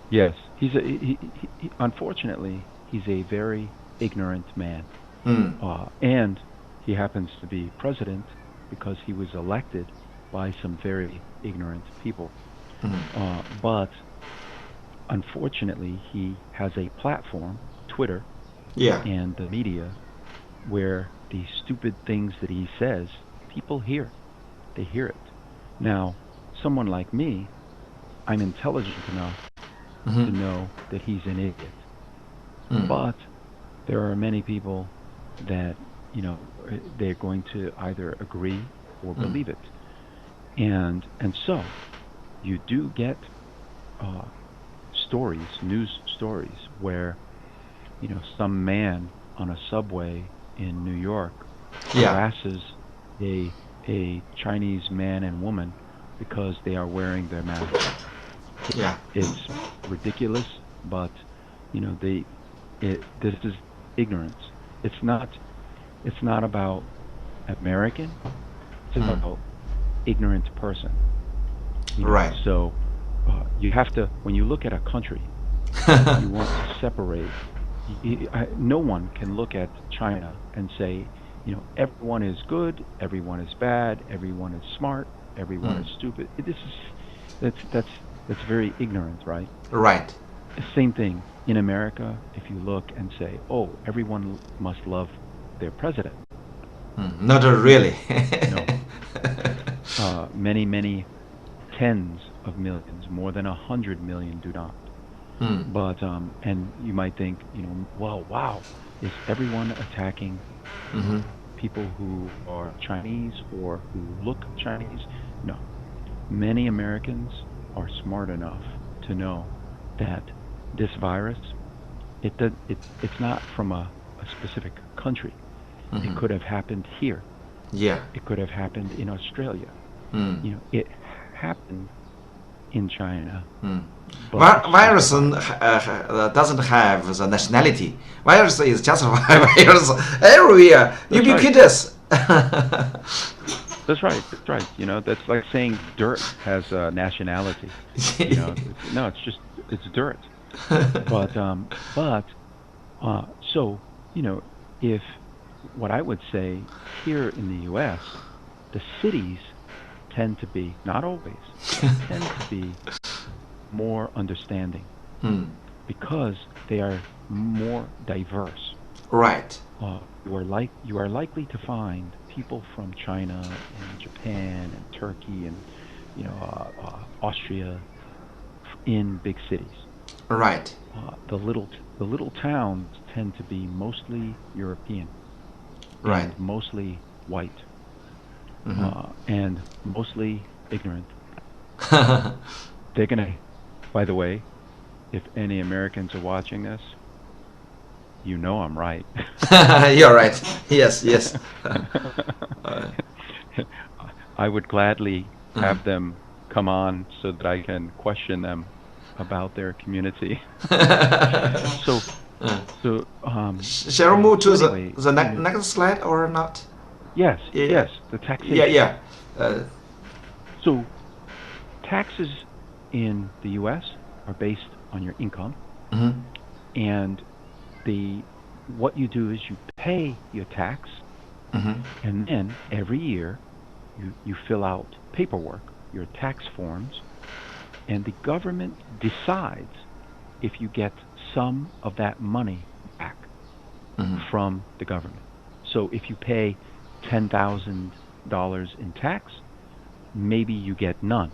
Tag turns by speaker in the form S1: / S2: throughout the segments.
S1: Yes, unfortunately, he's a very ignorant man.
S2: Mm.
S1: And he happens to be president because he was elected by some very ignorant people.
S2: Mm.
S1: But unfortunately, he has a platform, Twitter,
S2: Yeah.
S1: and the media, where the stupid things that he says, people hear. They hear it. Now, someone like me, I'm intelligent enough to
S2: Mm-hmm.
S1: know that he's an idiot.
S2: Mm.
S1: But there are many people that, they're going to either agree or
S2: Mm.
S1: believe it. And so you do get uh, stories, news stories, where some man on a subway in New York
S2: Yeah.
S1: harasses a a Chinese man and woman because they are wearing their masks.
S2: Yeah.
S1: It's ridiculous, but this is ignorance. It's not it's not about American. It's
S2: Mm.
S1: about ignorant person.
S2: Right.
S1: So you have to, when you look at a country, you want to separate. No one can look at China and say, everyone is good, everyone is bad, everyone is smart, everyone
S2: Mm.
S1: is stupid. That's very ignorant, right?
S2: Right.
S1: Same thing in America. If you look and say, oh, everyone must love their president.
S2: Mm. Not really.
S1: No, many tens of millions, more than 100 million do not.
S2: Mm.
S1: But and you might think, well, wow, is everyone attacking
S2: Mm-hmm.
S1: people who are Chinese or who look Chinese? No. Many Americans are smart enough to know that this virus, it's not from a specific country. It
S2: Mm-hmm.
S1: could have happened here.
S2: Yeah.
S1: It could have happened in Australia.
S2: Mm.
S1: It happened in China,
S2: Mm.
S1: but it's just a
S2: Virus
S1: virus.
S2: doesn't have the nationality. Virus is just a virus everywhere,
S1: That's right.
S2: ubiquitous.
S1: That's right. That's right. That's like saying dirt has a nationality. No, it's dirt. But uh, so if what I would say here in the U.S., the cities tend to be, not always, but tend to be more understanding
S2: Mm.
S1: because they are more diverse.
S2: Right.
S1: You are likely to find people from China and Japan and Turkey and Austria in big cities.
S2: Right.
S1: The little towns tend to be mostly European
S2: Right.
S1: and mostly white
S2: Mm-hmm.
S1: and mostly ignorant. They're gonna. By the way, if any Americans are watching this, I'm right.
S2: You're right. Yes. Yes. Uh,
S1: I would gladly
S2: mm.
S1: have them come on so that I can question them about their community. So,
S2: Uh, shall we move
S1: so
S2: to
S1: anyway,
S2: the next slide or not?
S1: yes,
S2: Yeah.
S1: yes, the
S2: Yeah.
S1: taxation.
S2: Yeah. Uh,
S1: So, taxes in the U.S. are based on your income,
S2: mhm.
S1: and the what you do is you pay your tax,
S2: Mhm.
S1: and then every year you fill out paperwork, your tax forms, and the government decides if you get some of that money back
S2: Mhm.
S1: from the government. So if you pay $10,000 in tax, maybe you get none.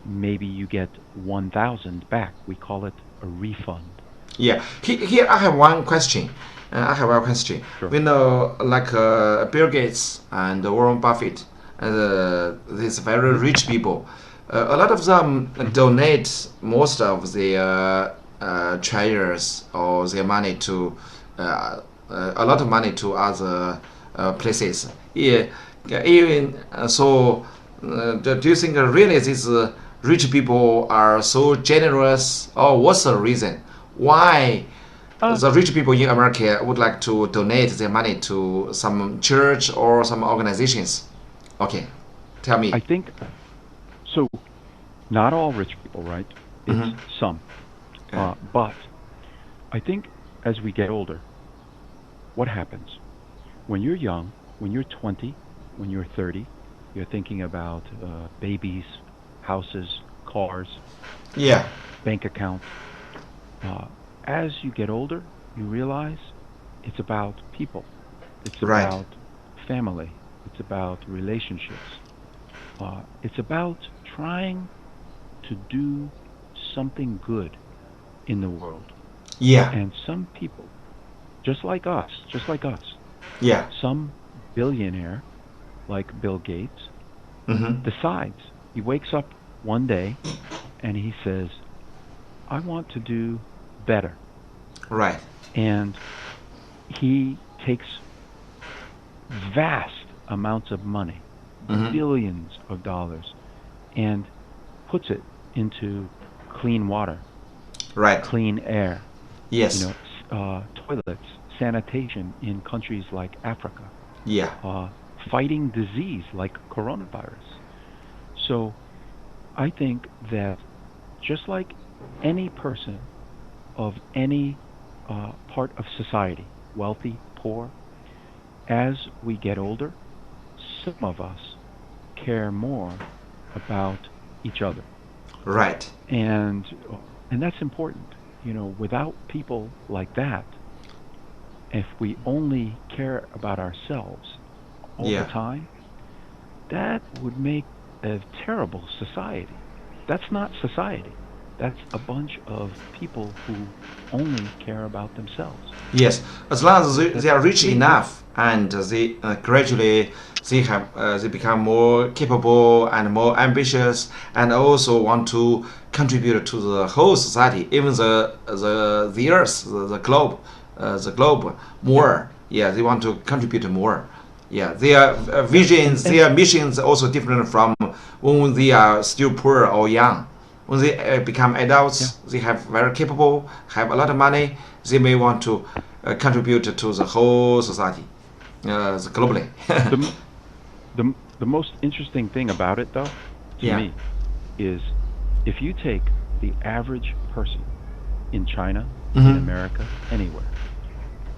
S1: Maybe you get 1,000 back. We call it a refund.
S2: Yeah. Here I have one question. I have one question.
S1: Sure.
S2: We know, like Bill Gates and Warren Buffett, these very
S1: Hmm.
S2: rich people, a lot of them donate most of their treasures or their money to a lot of money to other places. Yeah, even so, do you think really these rich people are so generous, or what's the reason? Why
S1: Uh,
S2: the rich people in America would like to donate their money to some church or some organizations? Okay, tell
S1: I
S2: me.
S1: think so. Not all rich people, right? It's
S2: Mm-hmm.
S1: some. But I think as we get older, what happens? When you're young, when you're 20, when you're 30, you're thinking about babies, houses, cars,
S2: Yeah.
S1: bank account. As you get older, you realize it's about people. It's
S2: Right.
S1: about family. It's about relationships. It's about trying to do something good in the world.
S2: Yeah.
S1: And some people, just like us,
S2: Yeah.
S1: some billionaire like Bill Gates
S2: Mm-hmm.
S1: decides, he wakes up one day and he says, I want to do better.
S2: Right.
S1: And he takes vast amounts of money,
S2: Mm-hmm.
S1: billions of dollars, and puts it into clean water,
S2: Right.
S1: clean air,
S2: Yes.
S1: toilets, sanitation in countries like Africa,
S2: Yeah.
S1: fighting disease like coronavirus. So I think that just like any person of any part of society, wealthy, poor, as we get older, some of us care more about each other.
S2: Right.
S1: And that's important. Without people like that, if we only care about ourselves all
S2: Yeah.
S1: the time, that would make a terrible society. That's not society. That's a bunch of people who only care about themselves.
S2: Yes. As long as they are rich enough and they gradually they become more capable and more ambitious and also want to contribute to the whole society, even the earth, the globe more. Yeah, they want to contribute more. Yeah, their visions, their missions also different from when they are still poor or young. When they become adults, they have very capable, have a lot of money. They may want to contribute to the whole society, globally.
S1: The most interesting thing about it, though, to
S2: Yeah.
S1: me, is if you take the average person in China, in
S2: Mhm.
S1: America, anywhere,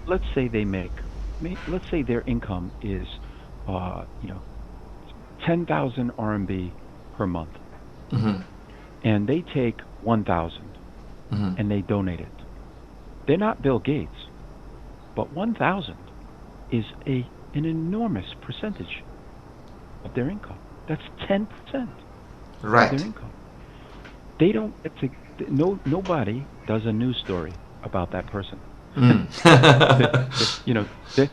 S1: let's say let's say their income is, 10,000 RMB per month,
S2: Mhm.
S1: and they take 1,000
S2: Mhm.
S1: and they donate it. They're not Bill Gates, but 1,000 is an enormous percentage of their income. That's 10% of
S2: Right.
S1: their income. They don't get to, nobody does a news story about that person.
S2: Mm.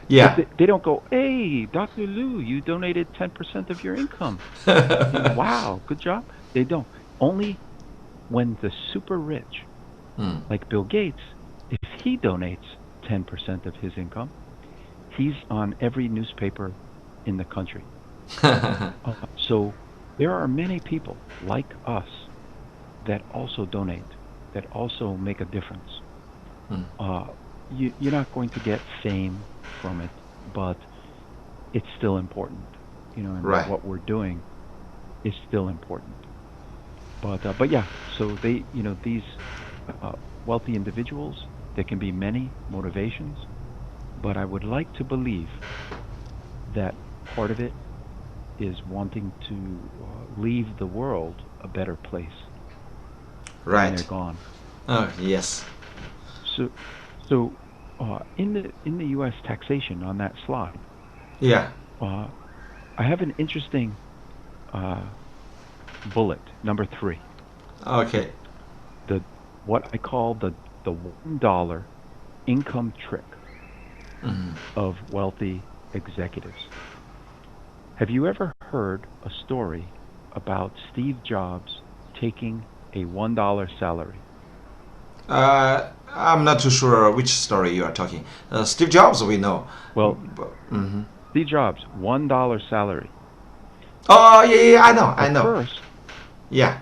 S2: Yeah.
S1: They don't go, hey, Dr. Liu, you donated 10% of your income. Wow, good job. They don't. Only when the super rich,
S2: Mm.
S1: like Bill Gates, if he donates 10% of his income, he's on every newspaper in the country. So there are many people like us that also donate, that also make a difference.
S2: Mm.
S1: You're not going to get fame from it, but it's still important. And
S2: Right.
S1: what we're doing is still important. But yeah, so these wealthy individuals, there can be many motivations, but I would like to believe that part of it is wanting to leave the world a better place when
S2: Right.
S1: they're gone.
S2: Oh, yes.
S1: So in the U.S. taxation on that slide,
S2: Yeah.
S1: I have an interesting bullet, number 3.
S2: Okay.
S1: The what I call the $1 income trick
S2: Mhm.
S1: of wealthy executives. Have you ever heard a story about Steve Jobs taking a $1 salary?
S2: I'm not too sure which story you are talking. Steve Jobs, we know.
S1: Well,
S2: Mm-hmm.
S1: Steve Jobs, $1 salary.
S2: Oh, yeah, I know, I
S1: At
S2: know.
S1: first,
S2: Yeah.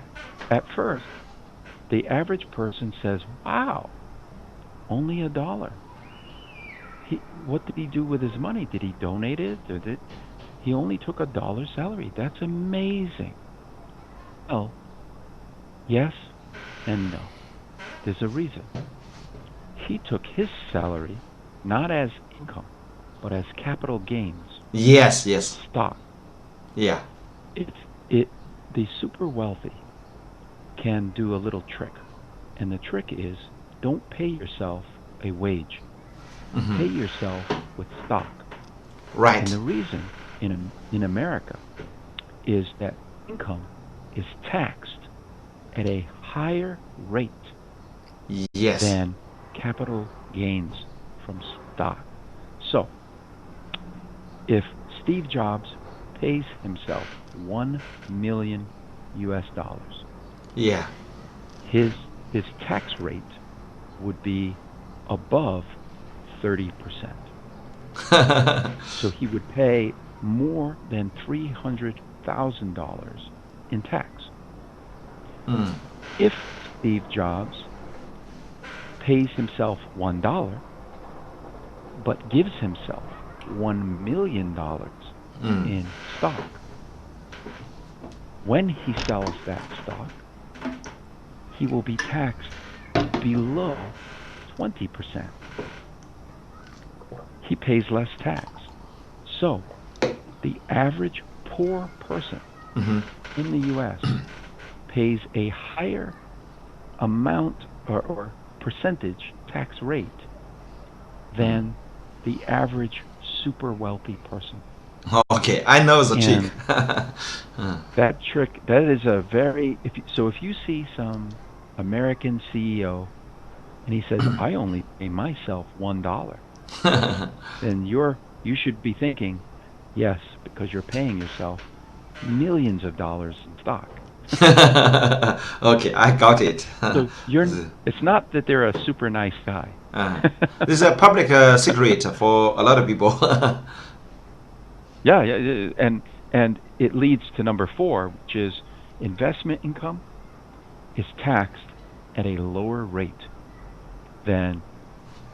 S1: the average person says, "Wow, only $1." What did he do with his money? Did he donate it? He only took $1 salary? That's amazing. Well, yes and no. there's a reason. He took his salary not as income, but as capital gains.
S2: Yes.
S1: Stock.
S2: Yeah.
S1: The super wealthy can do a little trick. And the trick is, don't pay yourself a wage. Pay yourself with stock.
S2: Right.
S1: And the reason in America is that income is taxed at a higher rate
S2: Yes.
S1: than capital gains from stock. So, if Steve Jobs pays himself $1 million,
S2: Yeah.
S1: his tax rate would be above 30%. So he would pay more than $300,000 in tax. If Steve Jobs pays himself $1, but gives himself $1 million in stock, when he sells that stock, he will be taxed below 20%. He pays less tax. So, the average poor person in the U.S. pays a higher amount or percentage tax rate than the average super wealthy person.
S2: Okay, I know the trick.
S1: That trick, that is a very, if you see some American CEO and he says, I only pay myself $1, then you should be thinking, yes, because you're paying yourself millions of dollars in stock.
S2: Okay, I got it.
S1: So it's not that they're a super nice guy.
S2: This is a public secret for a lot of people.
S1: Yeah, and it leads to number 4, which is investment income is taxed at a lower rate than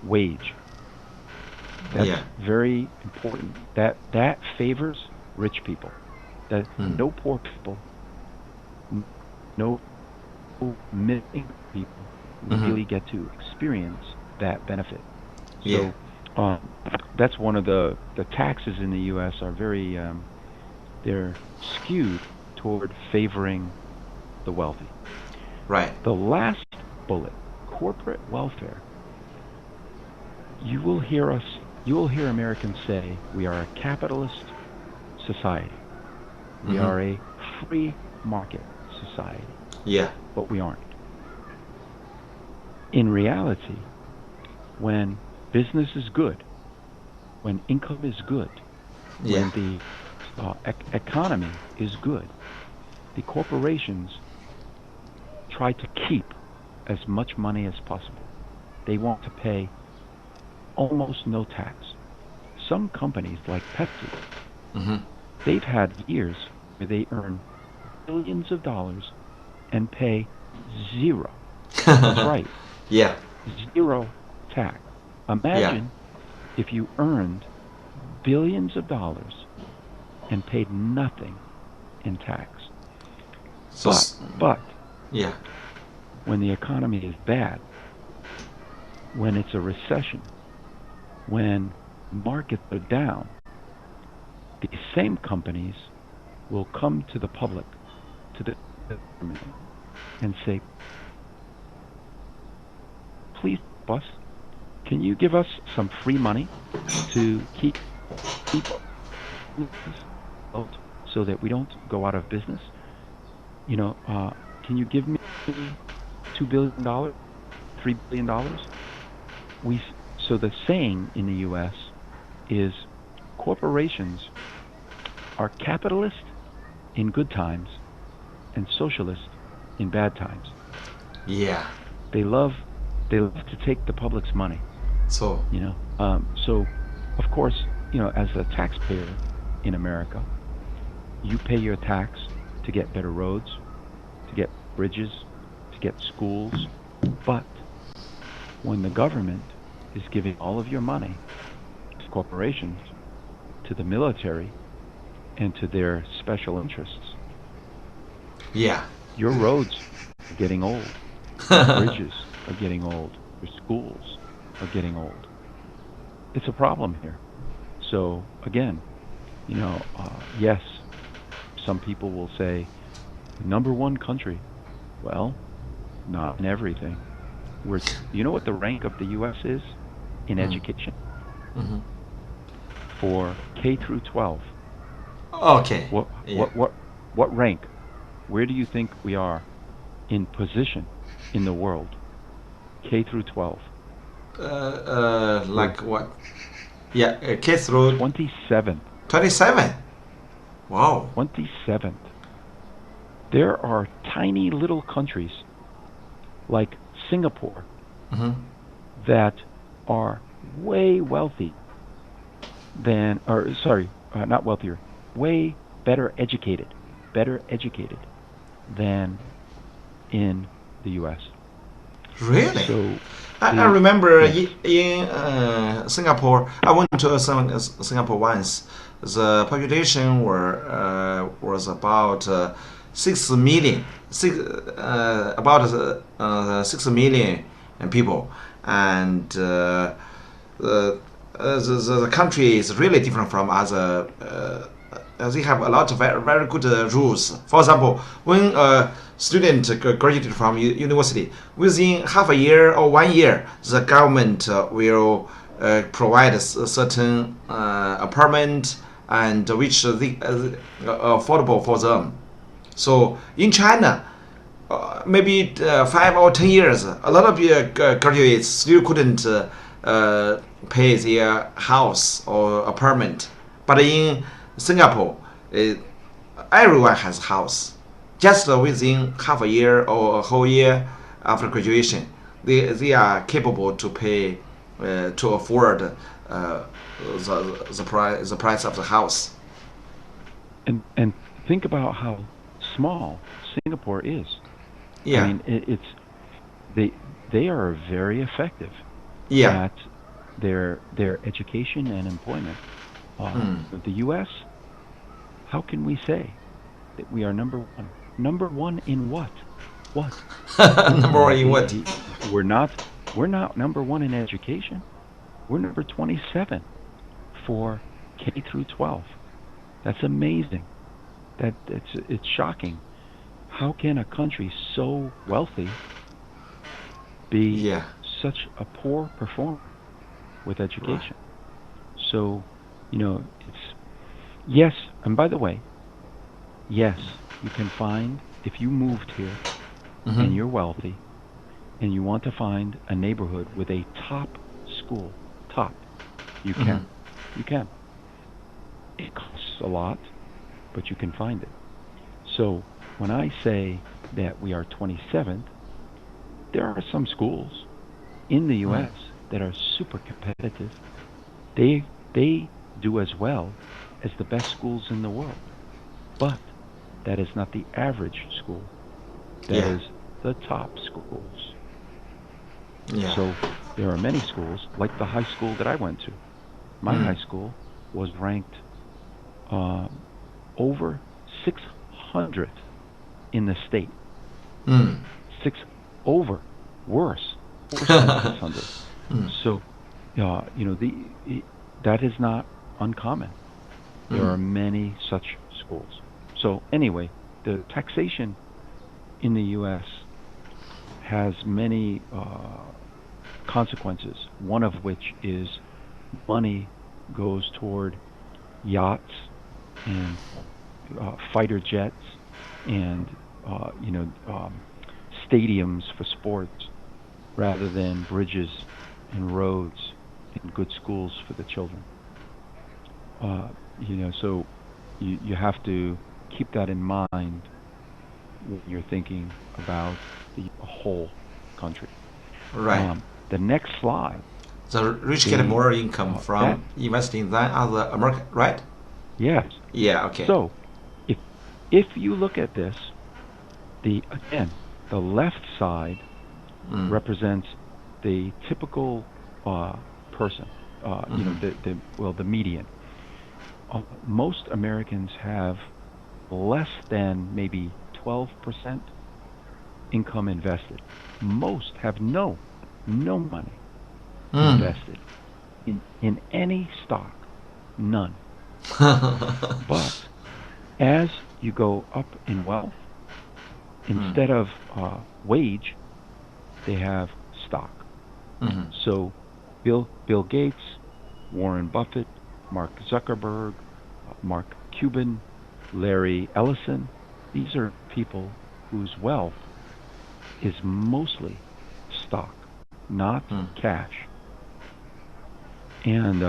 S1: wage. That's very important. That favors rich people. That no poor people, no middle people really get to experience that benefit. So that's one of the taxes in the U.S. are very they're skewed toward favoring the wealthy.
S2: Right.
S1: The last bullet, corporate welfare. You will hear Americans say we are a capitalist society. We are a free market society.
S2: Yeah.
S1: But we aren't. In reality, when business is good, when income is good, when the economy is good, the corporations try to keep as much money as possible. They want to pay almost no tax. Some companies like Pepsi, they've had years where they earn billions of dollars and pay zero. That's right.
S2: Yeah.
S1: Zero tax. Imagine if you earned billions of dollars and paid nothing in tax.
S2: So,
S1: but when the economy is bad, when it's a recession, when markets are down, these same companies will come to the public, to the government, and say, please, boss, can you give us some free money to keep so that we don't go out of business? You know, can you give me $2 billion, $3 billion? So the saying in the U.S. is corporations are capitalist in good times and socialist in bad times.
S2: Yeah.
S1: They love to take the public's money.
S2: So
S1: so of course, as a taxpayer in America, you pay your tax to get better roads, to get bridges, to get schools. But when the government is giving all of your money to corporations, to the military, and to their special interests, your roads are getting old, bridges are getting old. Their schools are getting old. It's a problem here. So again, yes, some people will say, number one country. Well, not in everything. You know what the rank of the U.S. is in education?
S2: Mm-hmm.
S1: For K through 12.
S2: Okay.
S1: What rank? Where do you think we are in position in the world? K through 12.
S2: Like what? Yeah, K through
S1: 27th.
S2: 27. Wow.
S1: 27th. There are tiny little countries like Singapore
S2: Mm-hmm.
S1: that are way wealthy than, not wealthier, way better educated than in the U.S.
S2: Really?
S1: So
S2: I remember in Singapore, I went to Singapore once. The population was about 6 million, about 6 million people, and the country is really different from other. They have a lot of very good rules. For example, when a student graduated from university, within half a year or 1 year, the government will provide a certain apartment and which affordable for them. So in China, maybe 5 or 10 years, a lot of graduates still couldn't pay their house or apartment. But in Singapore, everyone has a house. Just within half a year or a whole year after graduation, they are capable to pay to afford the price of the house.
S1: And think about how small Singapore is.
S2: Yeah.
S1: I mean, they are very effective
S2: Yeah.
S1: at their education and employment. The U.S., how can we say that we are number one? Number one in what? What?
S2: Number one in what?
S1: We're not number one in education. We're number 27 for K through 12. That's amazing. It's shocking. How can a country so wealthy be such a poor performer with education? So, it's yes. And by the way, yes, you can find, if you moved here and you're wealthy and you want to find a neighborhood with a top school, you can. You can. It costs a lot, but you can find it. So when I say that we are 27th, there are some schools in the U.S. that are super competitive. They do as well as the best schools in the world, but that is not the average school. That is the top schools.
S2: Yeah.
S1: So there are many schools, like the high school that I went to. My high school was ranked over 600 in the state. Worse than 600. So, that is not uncommon. There are many such schools. So anyway, the taxation in the U.S. has many consequences, one of which is money goes toward yachts and fighter jets and stadiums for sports rather than bridges and roads and good schools for the children. So you have to keep that in mind when you're thinking about the whole country.
S2: Right.
S1: The next slide.
S2: The rich get more income from investing than other American, right?
S1: Yes.
S2: Yeah. Okay.
S1: So, if you look at this, the left side represents the typical person. The median. Most Americans have less than maybe 12% income invested. Most have no money invested in any stock, none. But as you go up in wealth, instead of wage, they have stock. So Bill Gates, Warren Buffett, Mark Zuckerberg, Mark Cuban, Larry Ellison, these are people whose wealth is mostly stock, not cash. And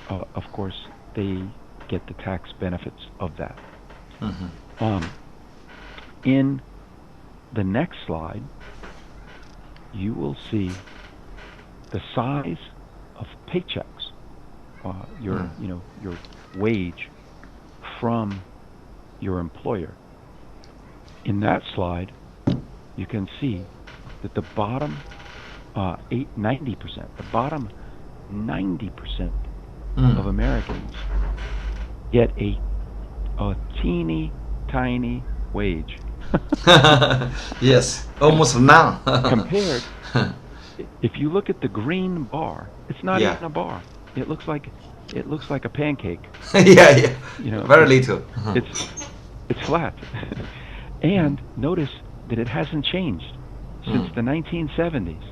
S1: of course, they get the tax benefits of that. In the next slide, you will see the size of paychecks, your wage from your employer. In that slide, you can see that the bottom 90%, the bottom 90% of Americans get a teeny tiny wage.
S2: Yes, almost none.
S1: Compared, if you look at the green bar, it's not even a bar. It looks like a pancake.
S2: Yeah. Very little.
S1: It's flat. And notice that it hasn't changed since the 1970s.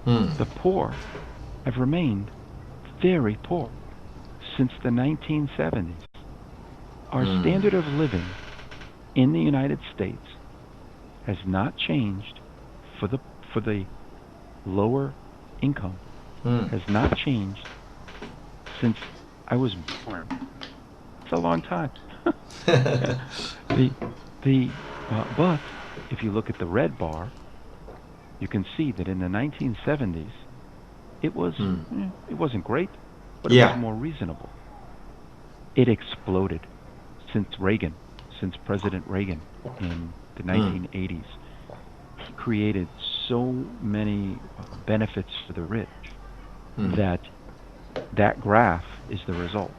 S1: The poor have remained very poor since the 1970s. Our standard of living in the United States has not changed for the lower income. Has not changed since I was born. It's a long time. But if you look at the red bar, you can see that in the 1970s, it wasn't great, but it was more reasonable. It exploded since President Reagan in the 1980s. He created so many benefits for the rich that graph is the result.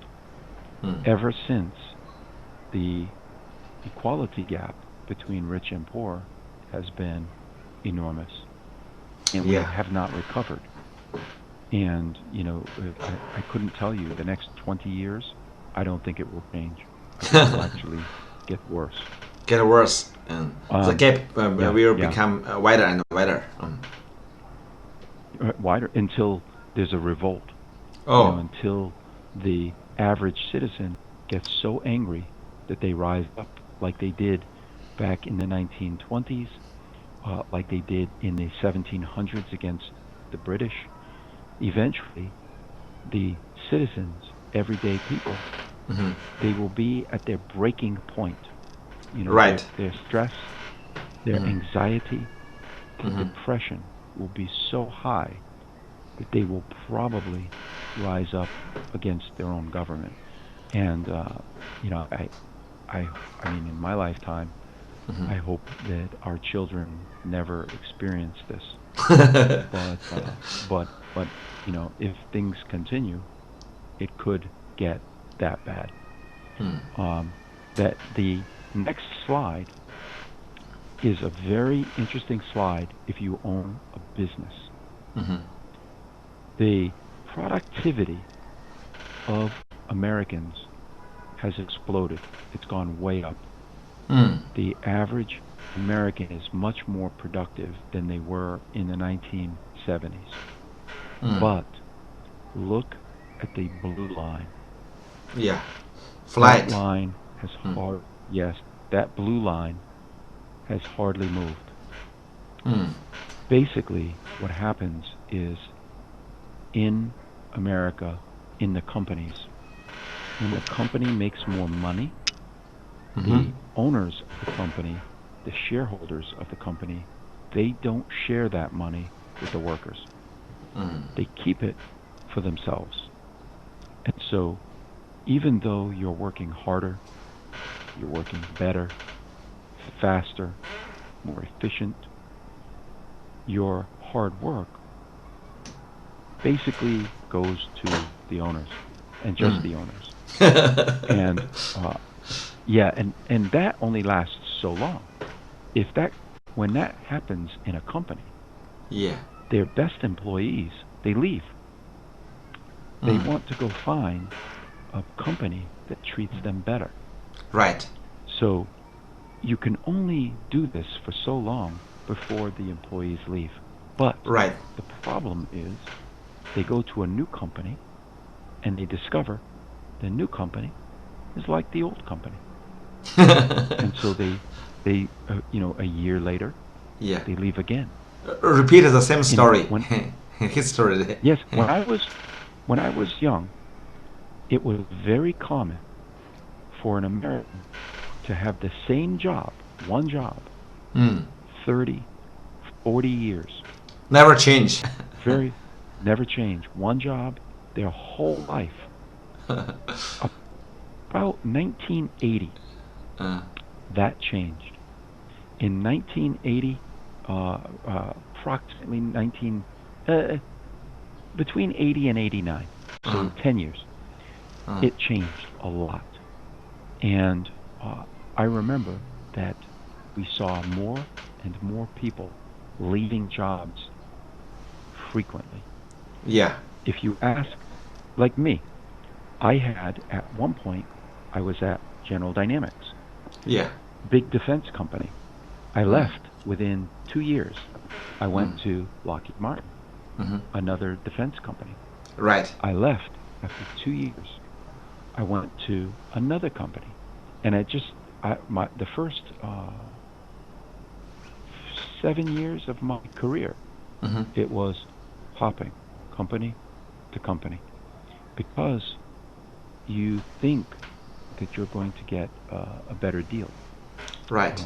S1: Ever since, the equality gap between rich and poor has been enormous, and we have not recovered. And I couldn't tell you the next 20 years. I don't think it will change. I think it will actually get worse.
S2: Get worse, and the gap will become wider and wider.
S1: Wider until there's a revolt. Until the average citizen gets so angry that they rise up, like they did back in the 1920s, like they did in the 1700s against the British. Eventually, the citizens, everyday people, they will be at their breaking point. Their stress, their anxiety, their depression will be so high that they will probably rise up against their own government. And I mean, in my lifetime, I hope that our children never experience this. But if things continue, it could get that bad. That the next slide is a very interesting slide if you own a business. The productivity of Americans has exploded. It's gone way up. The average American is much more productive than they were in the 1970s. But look at the blue line.
S2: Flight.
S1: That line has that blue line has hardly moved. Basically, what happens is in America, in the companies, when the company makes more money, the owners of the company, the shareholders of the company, they don't share that money with the workers. They keep it for themselves. And so, even though you're working harder, you're working better, faster, more efficient, your hard work basically goes to the owners, and just the owners. And and that only lasts so long. If that when that happens in a company,
S2: Yeah.
S1: their best employees, they leave. They want to go find a company that treats them better.
S2: Right.
S1: So you can only do this for so long before the employees leave. But
S2: Right.
S1: the problem is they go to a new company and they discover the new company is like the old company. And so they a year later,
S2: Yeah.
S1: they leave again.
S2: Repeat the same story.
S1: When-
S2: History.
S1: Yes, when I was young, it was very common for an American to have the same job, one job, 30, 40 years.
S2: Never change.
S1: Never change. One job their whole life. About 1980, that changed. In 1980, approximately between 80 and 89, so 10 years, it changed a lot. And I remember that we saw more and more people leaving jobs frequently.
S2: Yeah.
S1: If you ask, like me, I had at one point, I was at General Dynamics,
S2: Yeah.
S1: big defense company. I left within 2 years. I went to Lockheed Martin, another defense company.
S2: Right.
S1: I left after 2 years. I went to another company, and the first 7 years of my career, it was hopping company to company, because you think that you're going to get a better deal.
S2: Right.